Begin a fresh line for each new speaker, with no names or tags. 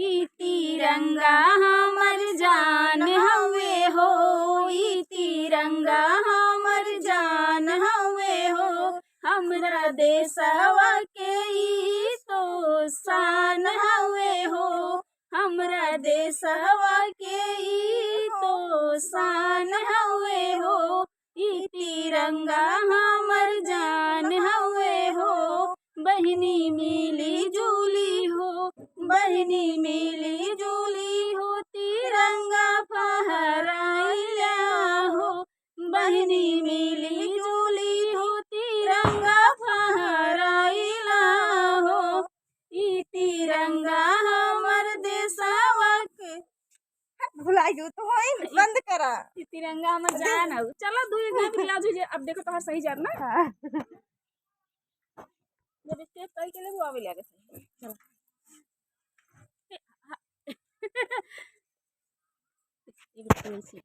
ई तिरंगा हमर जान हवे हो, ई तिरंगा हमर जान हवे हो। हमरा देशवा के ई तो शान हवे हो, हमरा देशवा के ई तो शान हवे हो। ई तिरंगा हमर जान हवे हो। बहनी मिली जुली हो, बहनी मिली जुली हो, तिरंगा फहराइला हो। बहनी मिली जुली हो, तिरंगा फहराइला हो। ई तिरंगा हमर देशवा के
भुला गयो तो होई बंद करा।
ई तिरंगा हमर जान हउ। चलो दुई गीत गा दीजिए। अब देखो तोहर सही जान ना जब स्टेप कई के ले आवे लागे चलो ये